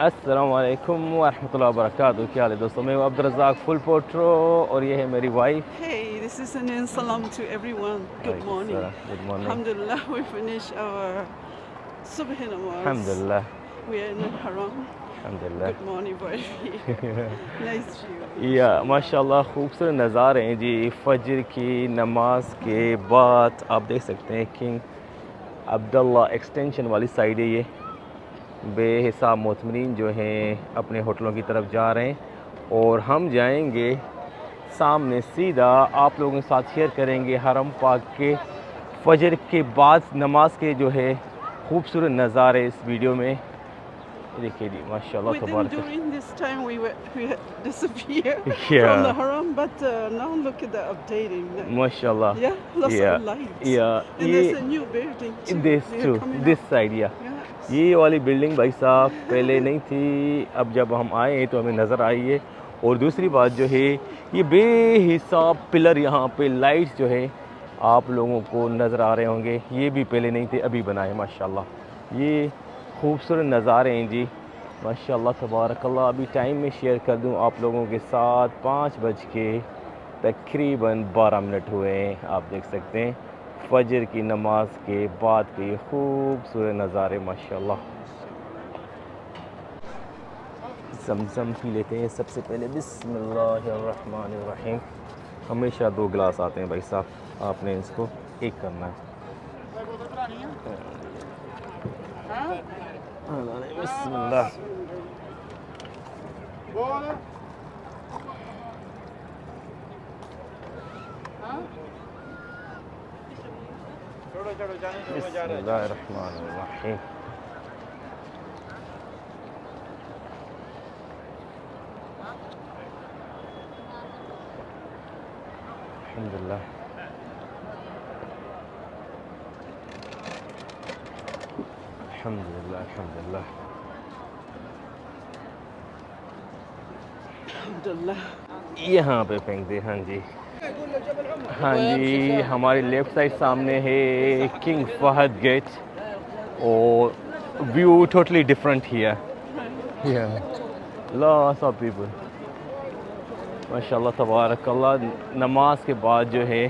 अस्सलाम वालेकुम वरहमतुल्लाहि वबरकातुहू। क्या हाल है दोस्तों, मैं हूँ अब्दुल रज़ाक फुल पोट्रो और ये है मेरी wife. Hey, this is an salam to everyone. Good morning. Good morning. Alhamdulillah, we finished our subh namaz. अल्हम्दुलिल्लाह We are in the haram. अल्हम्दुलिल्लाह। Good morning, Barbie. Nice view, या mashallah. माशाल्लाह खूबसूरत नज़ारे हैं जी। फजर की नमाज के बाद आप देख सकते हैं किंग अब्दुल्ला एक्सटेंशन वाली साइड है ये। बेहिसाब मोतमरीन जो हैं अपने होटलों की तरफ जा रहे हैं और हम जाएंगे सामने सीधा आप लोगों के साथ शेयर करेंगे हरम पाक के फजर के बाद नमाज के जो है खूबसूरत नज़ारे इस वीडियो में। देखिए जी माशाल्लाह Within तबारक। during this time we disappeared from the या haram, but now look at the updating. माशाल्लाह। Yeah, lots या of lights. या And there's a new building too. This They are to coming this up. Side या Yes. ये वाली building भाई साहब पहले नहीं थी, अब जब हम आए हैं तो हमें नज़र आई है। और दूसरी बात जो है ये बेहिसाब पिलर यहाँ पे लाइट्स जो है आप लोगों को नज़र आ रहे होंगे, ये भी पहले नहीं थे अभी बनाए माशाल्लाह। ये खूबसूरत नज़ारे हैं जी माशाल्लाह तबारकल्लाह। अभी टाइम में शेयर कर दूँ आप लोगों के साथ 5 बज के तकरीबन 12 मिनट हुए हैं। आप देख सकते हैं फजर की नमाज के बाद के ये खूबसूरत नज़ारे माशाल्लाह। ज़मज़म पी लेते हैं सबसे पहले, बिस्मिल्लाहिर्रहमानिर्रहीम। हमेशा 2 गिलास आते हैं भाई साहब, आपने इसको एक करना है। बिस्मिल्लाह। बिस्मिल्लाहिर्रहमानिर्रहीम। अल्हम्दुलिल्लाह। अल्हम्दुलिल्लाह अल्हम्दुलिल्लाह। Alhamdulillah. यहाँ पे फेंक दे। हाँ जी, हाँ जी। हमारी लेफ़्ट साइड सामने है किंग फहद गेट और व्यू टोटली डिफरेंट हियर। या लॉट्स ऑफ पीपल माशाल्लाह तबारकल्लाह। नमाज के बाद जो है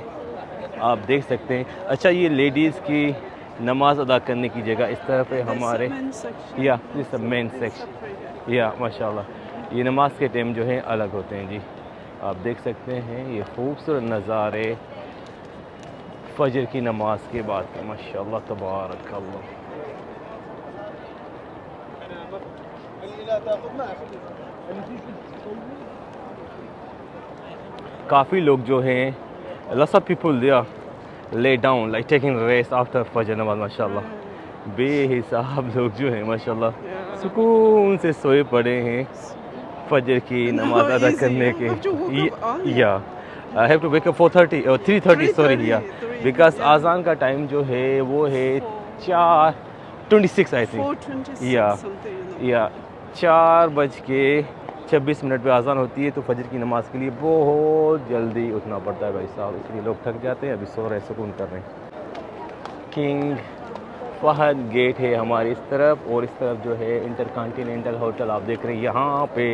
आप देख सकते हैं। अच्छा, ये लेडीज़ की नमाज अदा करने की जगह इस तरफ है This हमारे। men's section. या this main It's section. separated. या माशाल्लाह ये नमाज के टाइम जो है अलग होते हैं जी। आप देख सकते हैं ये खूबसूरत नज़ारे फजर की नमाज के बाद के माशाल्लाह तबारकल्लाह। काफ़ी लोग जो हैं lots of people there lay down like taking rest after फजर नमाज माशाल्लाह। बेहिसाब लोग जो हैं माशाल्लाह Yeah. सुकून से सोए पड़े हैं फजर की No, नमाज अदा easy. करने You के। have to wake up early. Yeah I have to wake up 4:30 और 3:30 सॉरी। या 3:30, बिकॉज yeah. आज़ान का टाइम जो है वो है 4:26 आई थिंक। 4:26 या something. In the या 4:26 पे आज़ान होती है तो फजर की नमाज के लिए बहुत जल्दी उठना पड़ता है भाई साहब, इसलिए लोग थक जाते हैं, अभी सो रहे हैं, सुकून कर रहे हैं। किंग फहद गेट है हमारी इस तरफ और इस तरफ जो है इंटरकॉन्टिनेंटल होटल आप देख रहे हैं। यहाँ पे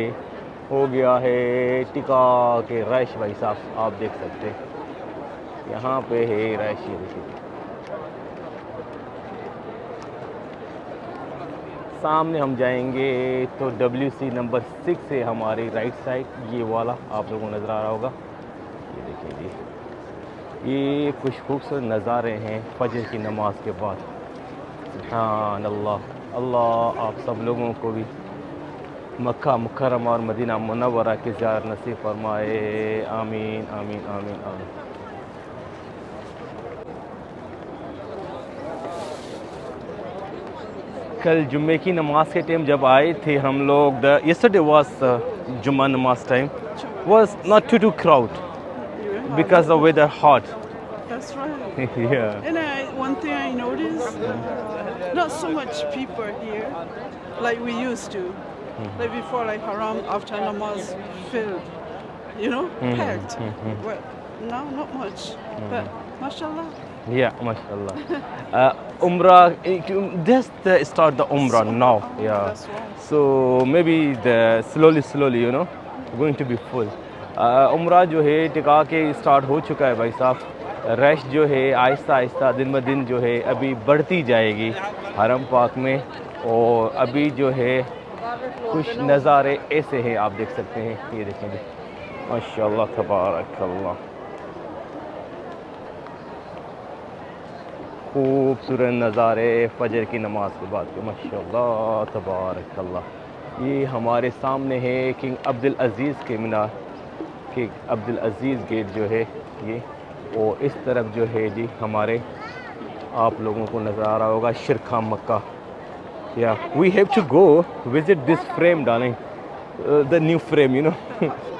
हो गया है टिका के रश भाई साहब, आप देख सकते हैं यहाँ पे है रश। ये देखिए सामने हम जाएंगे तो WC नंबर 6 है हमारी राइट साइड, ये वाला आप लोगों को नज़र आ रहा होगा। ये देखिए जी ये कुछ खूबसूरत नज़ारे हैं फजर की नमाज के बाद। सुभान अल्लाह। अल्लाह आप सब लोगों को भी मक्का मुकर्रमा और मदीना मुनव्वरा की ज़ियारत नसीब फरमाए। आमीन आमीन आमीन आमीन। कल जुम्मे की नमाज के टाइम जब आए थे हम लोग, द यस्टरडे वाज जुम्मा नमाज time was not too crowd Yeah, because the weather hot. that's right. Yeah. And one thing I noticed, not so much people here like we used to. Like before, like haram after namaz filled, packed. But now not much. But mashallah. Yeah, mashallah. Umrah, just start the Umrah now. Yeah. That's right. so maybe the slowly you know going to be full. उम्रा जो है टिका के start हो चुका है भाई साहब. रश जो है आहिस्ता आहिस्ता दिन ब दिन जो है अभी बढ़ती जाएगी हरम पाक में. और अभी जो है कुछ नज़ारे ऐसे हैं, आप देख सकते हैं. ये देखेंगे माशाल्लाह तबारकल्लाह, खूबसूरत नज़ारे फजर की नमाज के बाद के. माशाल्लाह तबारकल्लाह. ये हमारे सामने है किंग अब्दुल अज़ीज़ के मीनार, किंग अब्दुल अज़ीज़ गेट जो है ये. और इस तरफ जो है जी हमारे आप लोगों को नज़र आ रहा होगा शिरखा मक्का. Yeah we have to go visit this frame darling, the new frame you know.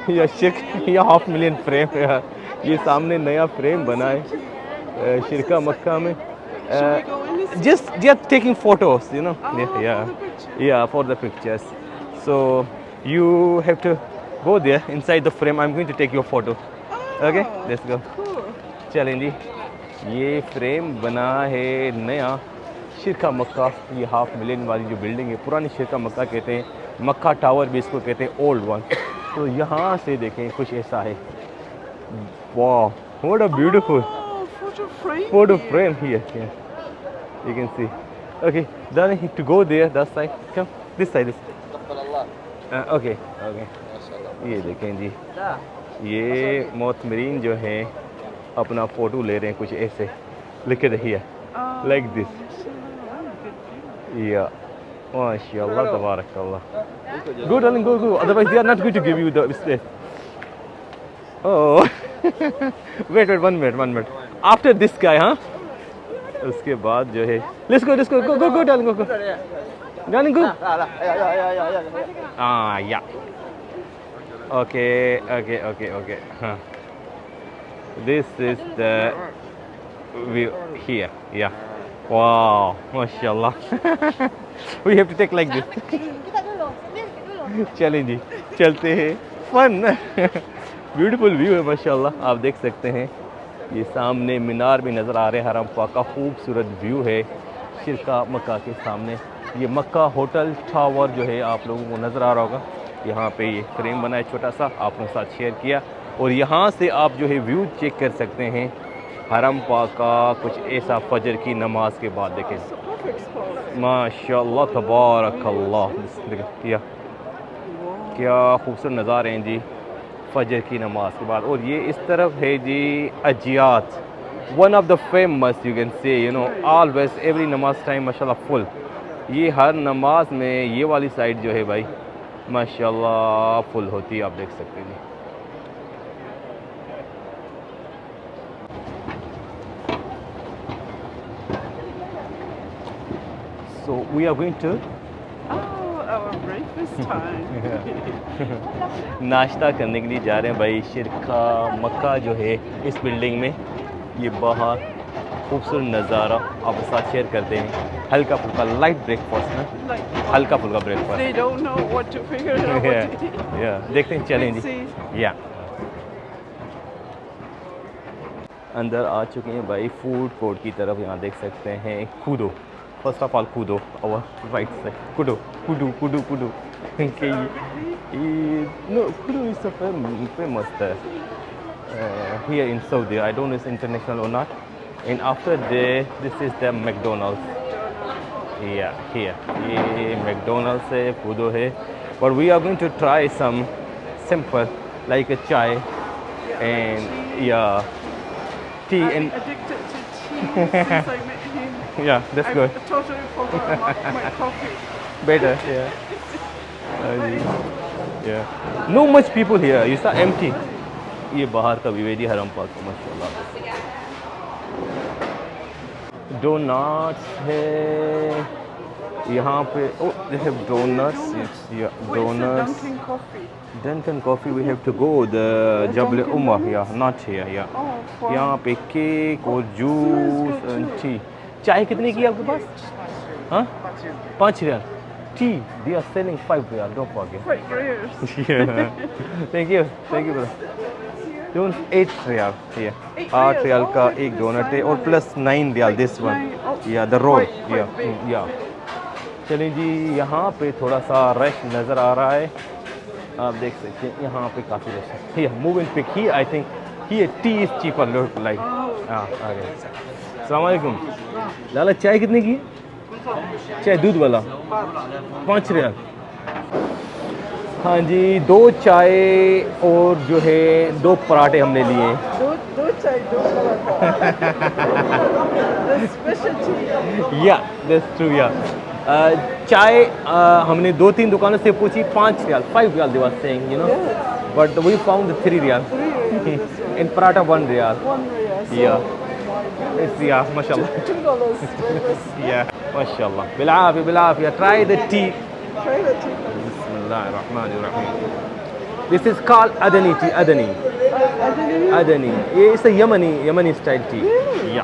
Yeah yeah 500,000 frame. ये सामने नया फ्रेम बना है शिरखा मक्का में. just taking photos, you know. Yeah, for the pictures. So you have to go there inside the frame. I'm going to take your photo. Okay, let's go. चलें जी. ये frame बना है नया शिरखा मक्का. ये 500,000 वाली जो बिल्डिंग है पुरानी शिरखा मक्का कहते हैं. मक्का टावर भी इसको कहते हैं, ओल्ड वन. तो यहाँ से देखें कुछ ऐसा है. वाह, what a beautiful photo frame here. Yeah. You can see. Okay, darling, to go there, that side. Come, this side. Okay. ये देखें जी, ये मोतमरीन जो है अपना फ़ोटो ले रहे हैं कुछ ऐसे. Look at here, like this. Yeah. माशाल्लाह तबारकल्लाह. Go darling, go. Otherwise they are not going to give you the space. Oh. wait, 1 minute. After this guy, हाँ? उसके बाद जो है let's go darling, go. Darling, go. Yeah. Okay. Huh. This is the view here. Yeah. Wow, mashallah. We have to take like this. चलें जी, चलते हैं. Fun. Beautiful view है माशाल्लाह, आप देख सकते हैं. ये सामने मीनार भी नज़र आ रहे हैं. हरम पाक का खूबसूरत व्यू है शिरका मक्का के सामने. ये मक्का होटल टावर जो है आप लोगों को नज़र आ रहा होगा. यहाँ पे ये फ्रेम बना है छोटा सा, आप लोगों के साथ शेयर किया. और यहाँ से आप जो है व्यू चेक कर सकते हैं हरम पाक का कुछ ऐसा फजर की नमाज के बाद. देखें माशाल्लाह तबारकल्लाह. क्या खूबसूरत नज़ारे हैं जी फजर की नमाज के बाद. और ये इस तरफ है जी अजियात, one of the famous you can say you know always every नमाज टाइम माशाल्लाह फुल. ये हर नमाज में ये वाली साइड जो है भाई माशाल्लाह फुल होती है, आप देख सकते हैं जी. So we are going to our breakfast time. नाश्ता करने के लिए जा रहे हैं भाई शिरखा मक्का जो है इस बिल्डिंग में. ये बाहर खूबसूरत नज़ारा आपके साथ शेयर करते हैं. हल्का फुल्का लाइट ब्रेकफास्ट ना, हल्का फुल्का breakfast. They don't know what to figure out. देखते हैं, चलें जी. या अंदर आ चुके हैं भाई फूड कोर्ट की तरफ. यहाँ देख सकते हैं कूदो. फर्स्ट ऑफ ऑल कूदो और राइट साइड कूदो. No, kudu is a famous here in Saudi. I don't know if it's international or not. And after there, this is the McDonald's. Yeah, here. ये McDonald's है, kudu है. But we are going to try some simple like a chai and tea. I'm And addicted to tea since I met him. yeah, that's good. I totally forgot my coffee. Better, yeah. Yeah. No much people here. You saw empty. ये बाहर का view है जी हरम पाक का माशाल्लाह. Donuts है यहाँ पे. Oh, they have donuts. Yeah, donuts. Dunkin' coffee. Dunkin' coffee. We have to go the Jabal Ummah. Yeah, not here. Yeah. Oh, wow. यहाँ पे केक और जूस एंड टी. चाय कितने की है आपके पास? हाँ, 5 riyal. Tea, they are selling 5 riyal. Don't forget. 5 riyals. Yeah. Thank you, brother. Don't 8 riyal. Yeah. 8 riyals, riyal का oh, एक donut है fine. और plus 9 riyal this one. Nine, oh, Yeah, the roll. quite big. Yeah. चलें जी, यहाँ पे थोड़ा सा rush नज़र आ रहा है, आप देख सकते हैं यहाँ पे काफ़ी रश है। Moving pick he, I think he T is cheaper look like. हाँ आ गए। अस्सलाम वालेकुम। लाला चाय कितने की? चाय दूध वाला 5 रियाल। हाँ जी, 2 चाय और जो है 2 पराठे हमने लिए। दो चाय, दो पराठा। Special tea. Yeah that's true yeah. चाय हमने 2-3 दुकानों से पूछी, 5 riyal, 5 riyal they was saying, you know, but we found 3 riyal in paratha 1 riyal. Yeah it's yeah माशाल्लाह। $2 या माशाल्लाह, बिलाफिया बिलाफिया। Try the tea. Try the tea. बिस्मिल्लाहिर्रहमानिर्रहीम। This is called Adeni tea, Adeni Adani. Adeni. ये is Yemeni style tea. Yeah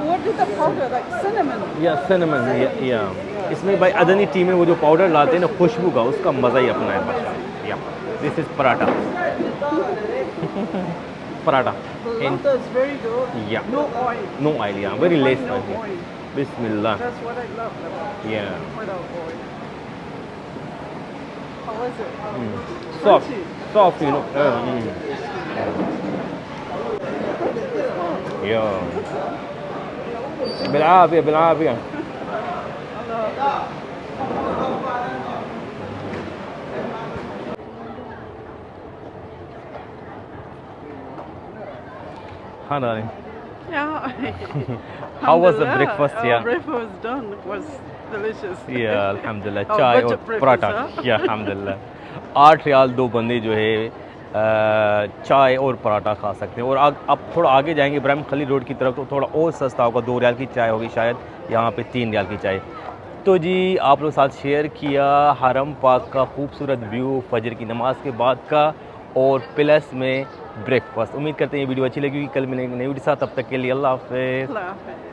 What is the powder? Like cinnamon? या cinnamon या इसमें भाई अदनी टी में वो जो पाउडर लाते हैं ना खुशबू का, उसका मज़ा ही अपना है माशाल्लाह। Yeah this is paratha. Paratha in Butter is very good. Yeah. No oil. No oil, yeah very less No oil. oil. बिस्मिल्लाह। That's what I love about या without oil. How is it? Soft soft, you know. या बिलाफिया बिलाफिया। हाँ darling. Yeah. How was the Alhamdulillah, breakfast? our Yeah. breakfast was done. It was delicious. या अल्हम्दुलिल्लाह, Oh, चाय budget और breakfast, paratha. huh? या अल्हम्दुलिल्लाह 8 रियाल 2 बंदे जो है चाय और पराठा खा सकते हैं। और अब थोड़ा आगे जाएंगे इब्राहिम खलील रोड की तरफ तो थोड़ा और सस्ता होगा, 2 रियाल की चाय होगी शायद, यहाँ पे 3 रियाल की चाय। तो जी आप लोग साथ शेयर किया हरम पाक का खूबसूरत व्यू फजर की नमाज के बाद का, और प्लस में ब्रेकफास्ट। उम्मीद करते हैं ये वीडियो अच्छी लगी, कल मिलेंगे नई वीडियो साथ, तब तक के लिए अल्लाह हाफ़िज़। Laughing.